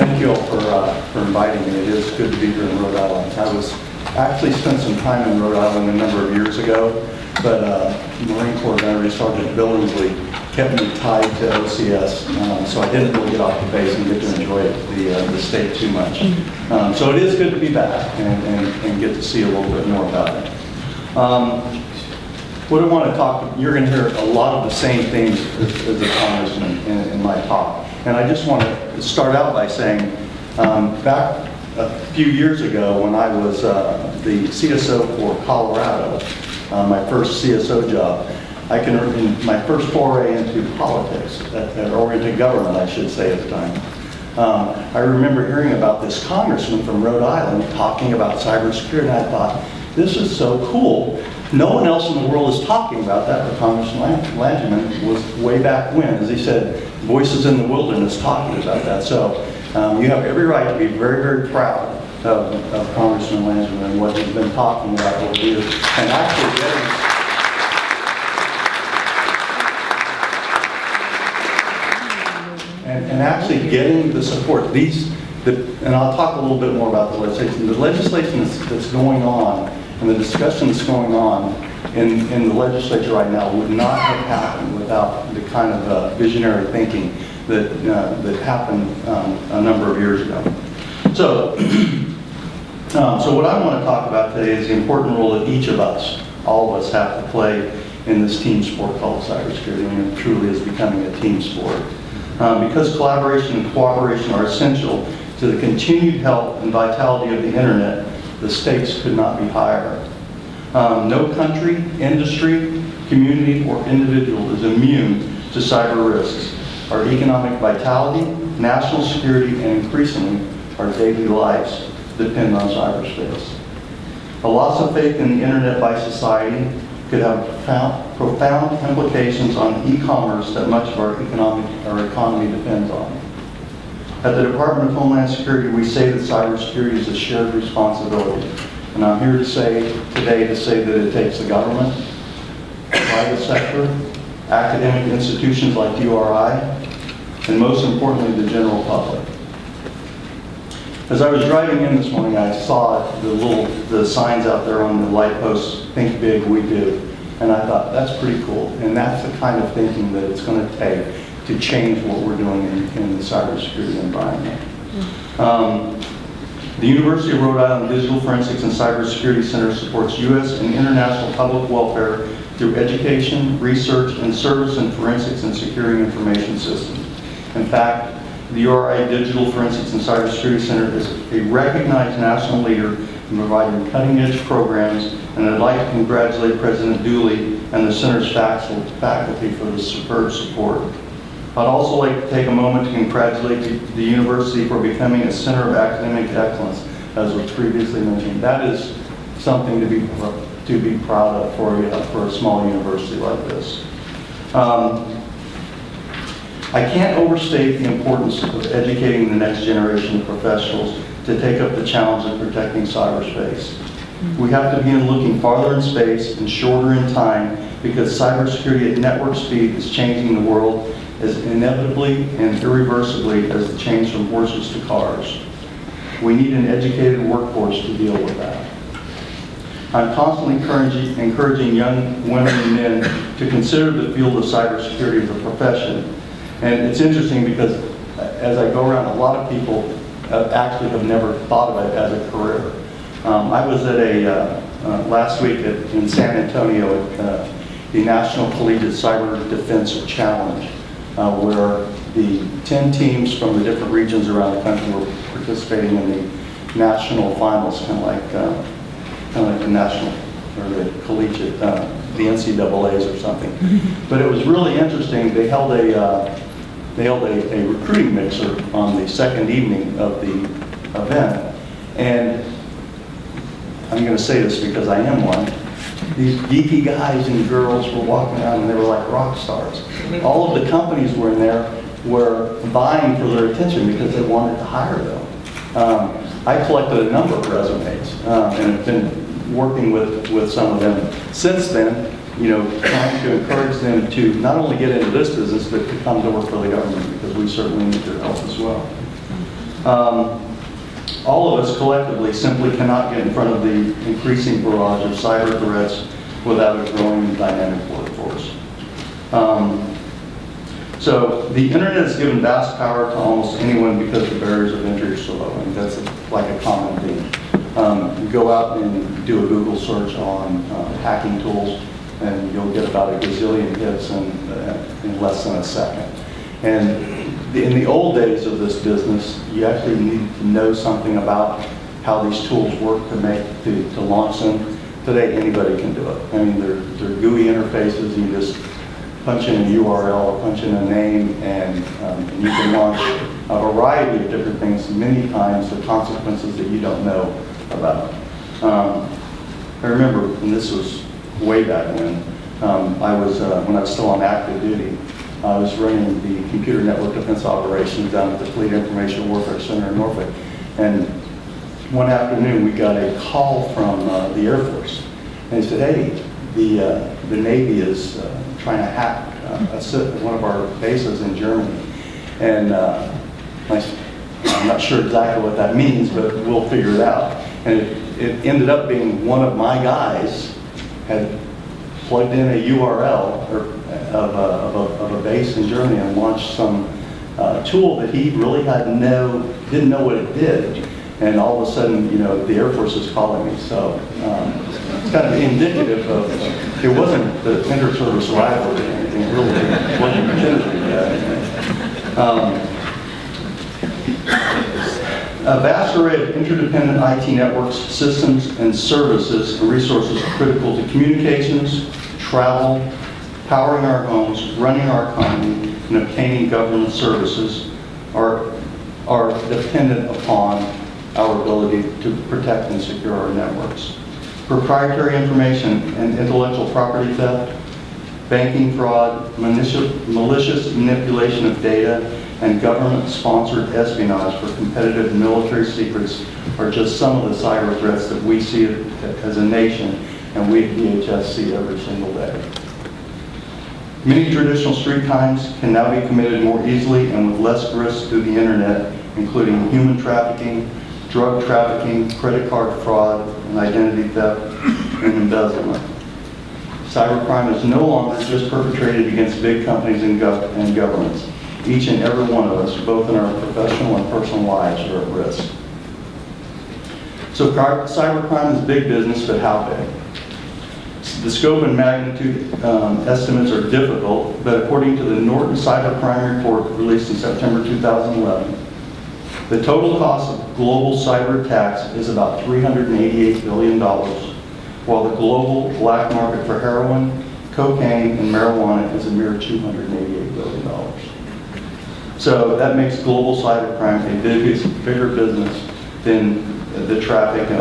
Thank you all for inviting me. It is good to be here in Rhode Island. I was actually spent some time in Rhode Island a number of years ago, but Marine Corps Gunnery Sergeant Billingsley kept me tied to OCS, so I didn't really get off the base and get to enjoy the state too much. So it is good to be back and get to see a little bit more about it. What I want to talk, you're going to hear a lot of the same things as the congressman in my talk. And I just want to start out by saying, back a few years ago when I was the CSO for Colorado, my first CSO job, in my first foray into politics, or into government, I should say at the time. I remember hearing about this congressman from Rhode Island talking about cybersecurity, and I thought, this is so cool. No one else in the world is talking about that, but Congressman Langevin was way back when, as he said, voices in the wilderness talking about that. So you have every right to be very, very proud of Congressman Langevin and what he's been talking about over the years. And actually getting the support. And I'll talk a little bit more about the legislation. The legislation that's going on and the discussion that's going on in the legislature right now would not have happened without the kind of visionary thinking that happened a number of years ago. So, so what I want to talk about today is the important role that each of us, all of us, have to play in this team sport called cybersecurity, and it truly is becoming a team sport. Because collaboration and cooperation are essential to the continued health and vitality of the internet, the stakes could not be higher. No country, industry, community, or individual is immune to cyber risks. Our economic vitality, national security, and increasingly our daily lives depend on cyberspace. A loss of faith in the internet by society could have profound implications on e-commerce that much of our economy depends on. At the Department of Homeland Security, we say that cybersecurity is a shared responsibility. And I'm here today to say that it takes the government, the private sector, academic institutions like URI, and most importantly, the general public. As I was driving in this morning, I saw the signs out there on the light posts, think big, we do. And I thought, that's pretty cool. And that's the kind of thinking that it's going to take to change what we're doing in the cybersecurity environment. The University of Rhode Island Digital Forensics and Cybersecurity Center supports U.S. and international public welfare through education, research, and service in forensics and securing information systems. In fact, the URI Digital Forensics and Cybersecurity Center is a recognized national leader in providing cutting-edge programs, and I'd like to congratulate President Dooley and the Center's faculty for the superb support. I'd also like to take a moment to congratulate the university for becoming a center of academic excellence, as was previously mentioned. That is something to be proud of for a small university like this. I can't overstate the importance of educating the next generation of professionals to take up the challenge of protecting cyberspace. We have to begin looking farther in space and shorter in time, because cybersecurity at network speed is changing the world as inevitably and irreversibly as the change from horses to cars. We need an educated workforce to deal with that. I'm constantly encouraging young women and men to consider the field of cybersecurity as a profession. And it's interesting because as I go around, a lot of people actually have never thought of it as a career. I was at last week in San Antonio at the National Collegiate Cyber Defense Challenge, where the 10 teams from the different regions around the country were participating in the national finals, kind of like the national or the collegiate, the NCAAs or something. But it was really interesting. They held a recruiting mixer on the second evening of the event, and I'm going to say this because I am one. These geeky guys and girls were walking around and they were like rock stars. All of the companies were in there were vying for their attention because they wanted to hire them. I collected a number of resumes and have been working with some of them since then, trying to encourage them to not only get into this business, but to come to work for the government, because we certainly need their help as well. All of us collectively simply cannot get in front of the increasing barrage of cyber threats without a growing and dynamic workforce. So the internet has given vast power to almost anyone because the barriers of entry are so low, and that's like a common theme. You go out and do a Google search on hacking tools, and you'll get about a gazillion hits in less than a second. And in the old days of this business, you actually need to know something about how these tools work to launch them. Today, anybody can do it. I mean, they're GUI interfaces. You just punch in a URL or punch in a name, and you can launch a variety of different things, many times the consequences that you don't know about. I remember, and this was way back when, when I was still on active duty, I was running the computer network defense operations down at the Fleet Information Warfare Center in Norfolk. And one afternoon, we got a call from the Air Force. And they said, hey, the Navy is trying to hack one of our bases in Germany. And I'm not sure exactly what that means, but we'll figure it out. And it ended up being one of my guys had plugged in a URL of a base in Germany and launched some tool that he really didn't know what it did. And all of a sudden, the Air Force is calling me. So it's kind of indicative of, it wasn't the inter-service rivalry or anything, it really wasn't intended to be that. A vast array of interdependent IT networks, systems, and services and resources are critical to communications, travel, powering our homes, running our economy, and obtaining government services are dependent upon our ability to protect and secure our networks. Proprietary information and intellectual property theft, banking fraud, malicious manipulation of data, and government-sponsored espionage for competitive military secrets are just some of the cyber threats that we see as a nation, and we at DHS see every single day. Many traditional street crimes can now be committed more easily and with less risk through the internet, including human trafficking, drug trafficking, credit card fraud, and identity theft, and embezzlement. Cybercrime is no longer just perpetrated against big companies and governments. Each and every one of us, both in our professional and personal lives, are at risk. So cybercrime is big business, but how big? The scope and magnitude estimates are difficult, but according to the Norton Cybercrime Report released in September 2011, the total cost of global cyber attacks is about $388 billion, while the global black market for heroin, cocaine, and marijuana is a mere $288 billion. So that makes global cybercrime a bigger business than the trafficking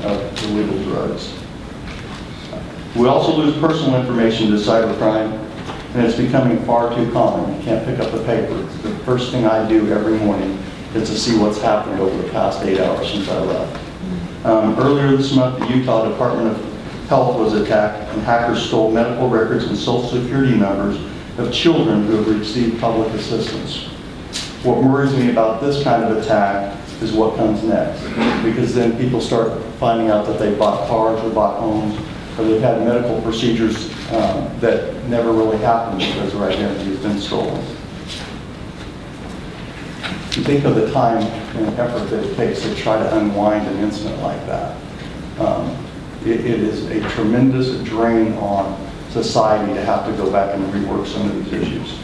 of illegal drugs. We also lose personal information to cybercrime, and it's becoming far too common. You can't pick up the paper. The first thing I do every morning is to see what's happened over the past 8 hours since I left. Earlier this month, the Utah Department of Health was attacked, and hackers stole medical records and Social Security numbers of children who have received public assistance. What worries me about this kind of attack is what comes next, because then people start finding out that they bought cars or bought homes, or they've had medical procedures that never really happened because their identity has been stolen. You think of the time and effort that it takes to try to unwind an incident like that. It is a tremendous drain on society to have to go back and rework some of these issues.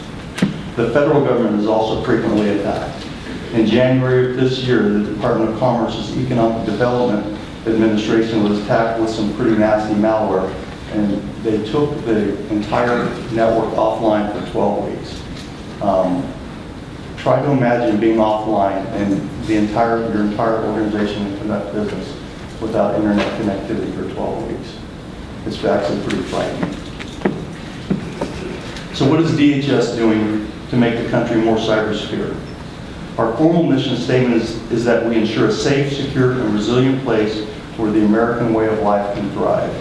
The federal government is also frequently attacked. In January of this year, the Department of Commerce's Economic Development Administration was attacked with some pretty nasty malware, and they took the entire network offline for 12 weeks. Try to imagine being offline and your entire organization can conduct business without internet connectivity for 12 weeks. It's actually pretty frightening. So what is DHS doing to make the country more cyber secure? Our formal mission statement is that we ensure a safe, secure, and resilient place where the American way of life can thrive.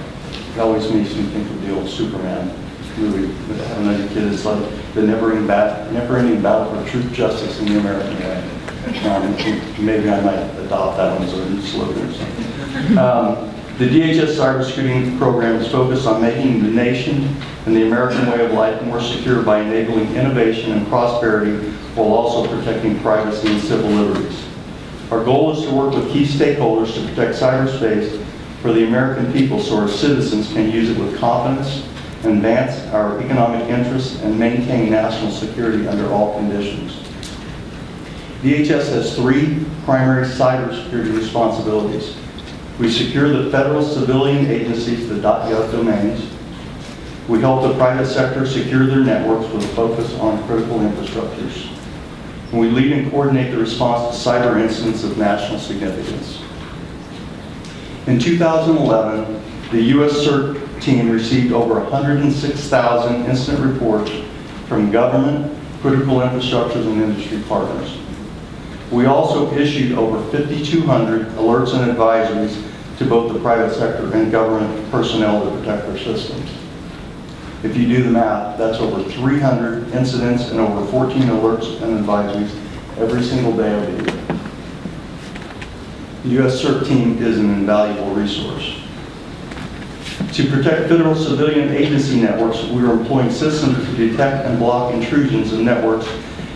It always makes me think of the old Superman movie. I don't know your kids, it's like the never-ending battle for truth, justice, and the American way. Maybe I might adopt that one as a slogan or something. The DHS cybersecurity program is focused on making the nation and the American way of life more secure by enabling innovation and prosperity while also protecting privacy and civil liberties. Our goal is to work with key stakeholders to protect cyberspace for the American people so our citizens can use it with confidence, advance our economic interests, and maintain national security under all conditions. DHS has 3 primary cybersecurity responsibilities. We secure the federal civilian agencies, the .gov domains. We help the private sector secure their networks with a focus on critical infrastructures. And we lead and coordinate the response to cyber incidents of national significance. In 2011, the U.S. CERT team received over 106,000 incident reports from government, critical infrastructures, and industry partners. We also issued over 5,200 alerts and advisories to both the private sector and government personnel to protect their systems. If you do the math, that's over 300 incidents and over 14 alerts and advisories every single day of the year. The U.S. CERT team is an invaluable resource. To protect federal civilian agency networks, we are employing systems to detect and block intrusions in networks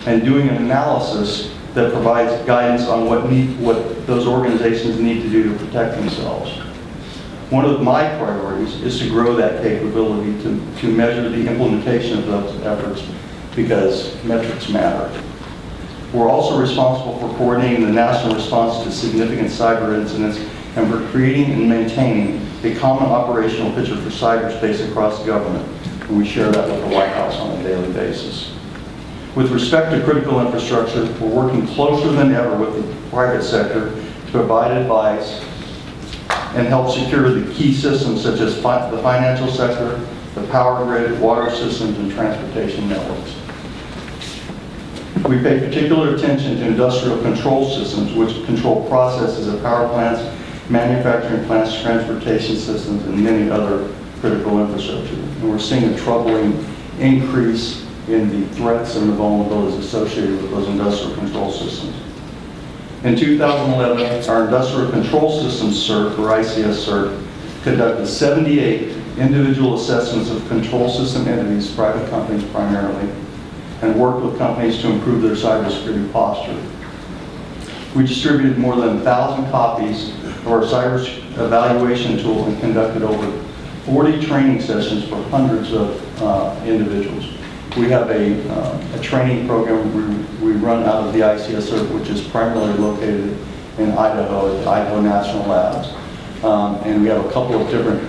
and doing an analysis that provides guidance on what those organizations need to do to protect themselves. One of my priorities is to grow that capability to measure the implementation of those efforts because metrics matter. We're also responsible for coordinating the national response to significant cyber incidents and for creating and maintaining a common operational picture for cyberspace across government. And we share that with the White House on a daily basis. With respect to critical infrastructure, we're working closer than ever with the private sector to provide advice and help secure the key systems such as the financial sector, the power grid, water systems, and transportation networks. We pay particular attention to industrial control systems, which control processes at power plants, manufacturing plants, transportation systems, and many other critical infrastructure. And we're seeing a troubling increase in the threats and the vulnerabilities associated with those industrial control systems. In 2011, our Industrial Control Systems CERT, or ICS CERT, conducted 78 individual assessments of control system entities, private companies primarily, and worked with companies to improve their cybersecurity posture. We distributed more than 1,000 copies of our cyber evaluation tool and conducted over 40 training sessions for hundreds of individuals. We have a training program we run out of the ICS CERT, which is primarily located in Idaho at the Idaho National Labs. And we have a couple of different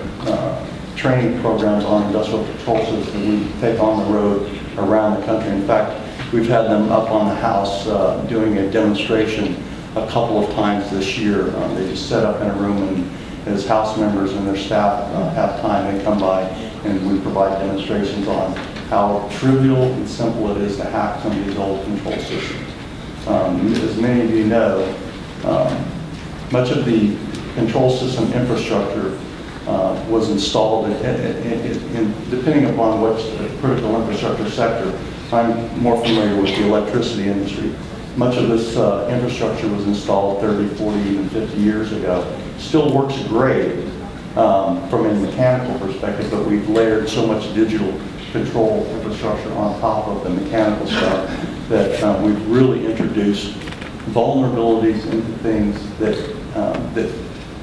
training programs on industrial control systems that we take on the road around the country. In fact, we've had them up on the house doing a demonstration a couple of times this year. They just set up in a room, and as house members and their staff have time, they come by and we provide demonstrations on how trivial and simple it is to hack some of these old control systems. As many of you know, much of the control system infrastructure was installed depending upon which critical infrastructure sector. I'm more familiar with the electricity industry. Much of this infrastructure was installed 30, 40, even 50 years ago. Still works great from a mechanical perspective, but we've layered so much digital control infrastructure on top of the mechanical stuff that we've really introduced vulnerabilities into things that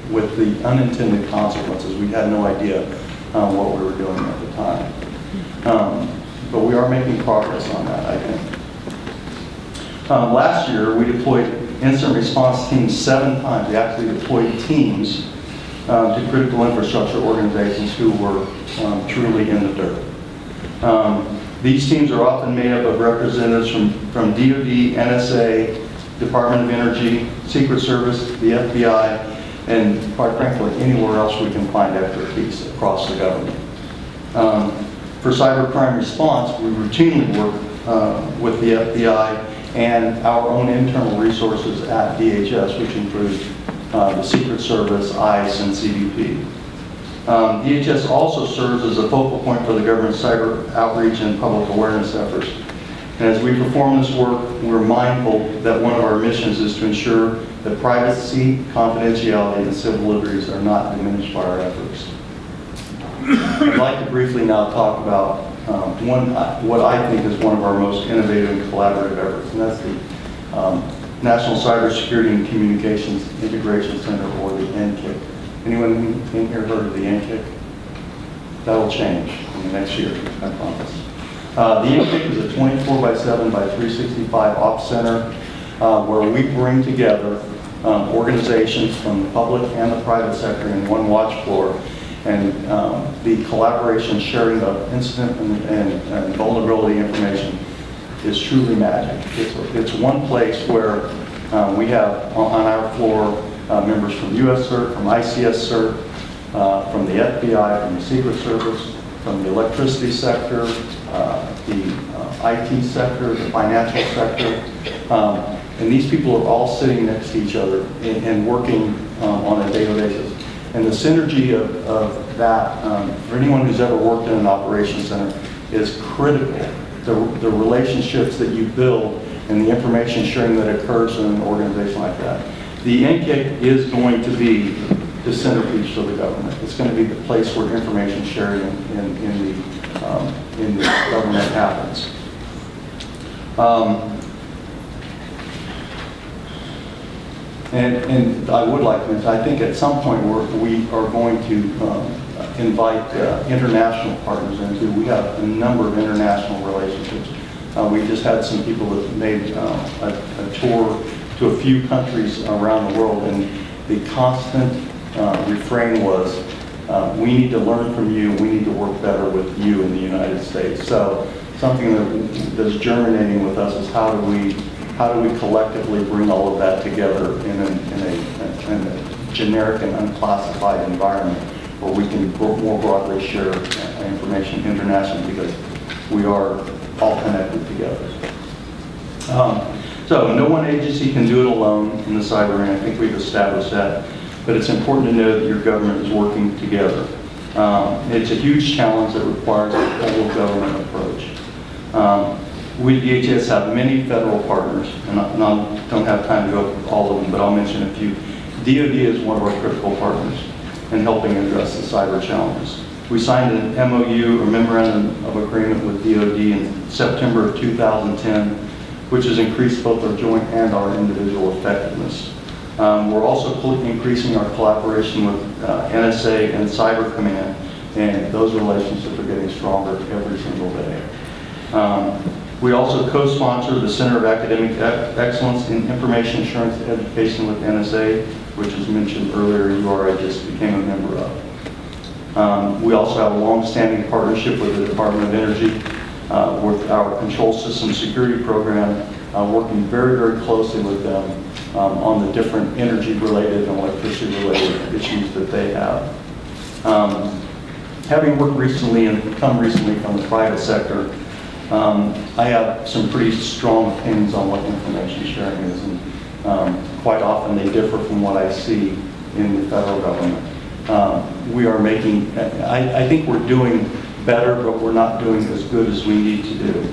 with the unintended consequences, we had no idea what we were doing at the time. But we are making progress on that, I think. Last year, we deployed incident response teams 7 times. We actually deployed teams to critical infrastructure organizations who were truly in the dirt. These teams are often made up of representatives from DoD, NSA, Department of Energy, Secret Service, the FBI, and quite frankly, anywhere else we can find expertise across the government. For cybercrime response, we routinely work with the FBI and our own internal resources at DHS, which include the Secret Service, ICE, and CBP. DHS also serves as a focal point for the government's cyber outreach and public awareness efforts. And as we perform this work, we're mindful that one of our missions is to ensure that privacy, confidentiality, and civil liberties are not diminished by our efforts. I'd like to briefly now talk about what I think is one of our most innovative and collaborative efforts, and that's the National Cybersecurity and Communications Integration Center, or the NCIC. Anyone in here heard of the NCIC? That'll change in the next year, I promise. The NCIC is a 24/7 by 365 ops center where we bring together organizations from the public and the private sector in one watch floor, and the collaboration, sharing of incident and vulnerability information is truly magic. It's one place where we have on our floor members from US CERT, from ICS CERT, from the FBI, from the Secret Service, from the electricity sector, the IT sector, the financial sector. And these people are all sitting next to each other and working on a daily basis. And the synergy of that, for anyone who's ever worked in an operations center, is critical. The relationships that you build and the information sharing that occurs in an organization like that. The NCIC is going to be the centerpiece of the government. It's going to be the place where information sharing in the government happens. And I would like to mention, I think at some point we are going to invite international partners into. We have a number of international relationships. We just had some people that made a tour to a few countries around the world, and the constant refrain was, we need to learn from you, we need to work better with you in the United States. So something that's germinating with us is how do we collectively bring all of that together in a generic and unclassified environment where we can more broadly share information internationally, because we are all connected together. So no one agency can do it alone in the cyber arena. I think we've established that. But it's important to know that your government is working together. It's a huge challenge that requires a whole government approach. We at DHS have many federal partners, and I don't have time to go over all of them, but I'll mention a few. DoD is one of our critical partners in helping address the cyber challenges. We signed an MOU, or Memorandum of Agreement, with DoD in September of 2010, which has increased both our joint and our individual effectiveness. We're also increasing our collaboration with NSA and Cyber Command, and those relationships are getting stronger every single day. We also co-sponsor the Center of Academic Excellence in Information Assurance Education with NSA, which was mentioned earlier, URI just became a member of. We also have a long-standing partnership with the Department of Energy with our Control System Security Program, working very, very closely with them on the different energy-related and electricity-related issues that they have. Having worked recently and come recently from the private sector, I have some pretty strong opinions on what information sharing is, and quite often they differ from what I see in the federal government. We are making, I think we're doing better, but we're not doing as good as we need to do.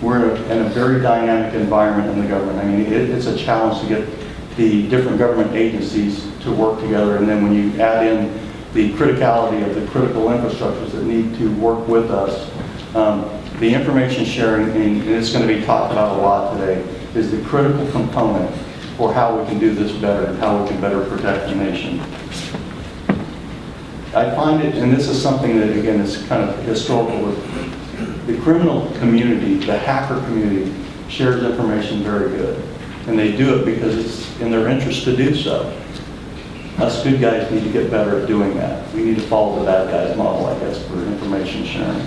We're in a very dynamic environment in the government. I mean, it's a challenge to get the different government agencies to work together, and then when you add in the criticality of the critical infrastructures that need to work with us, the information sharing, and it's going to be talked about a lot today, is the critical component for how we can do this better and how we can better protect the nation. I find it, and this is something that again is kind of historical, the criminal community, the hacker community, shares information very good. And they do it because it's in their interest to do so. Us good guys need to get better at doing that. We need to follow the bad guys model, I guess, for information sharing.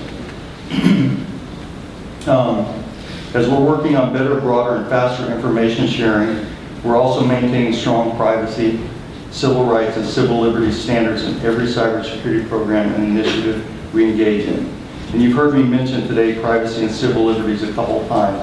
As we're working on better, broader, and faster information sharing, we're also maintaining strong privacy, civil rights, and civil liberties standards in every cybersecurity program and initiative we engage in. And you've heard me mention today privacy and civil liberties a couple of times.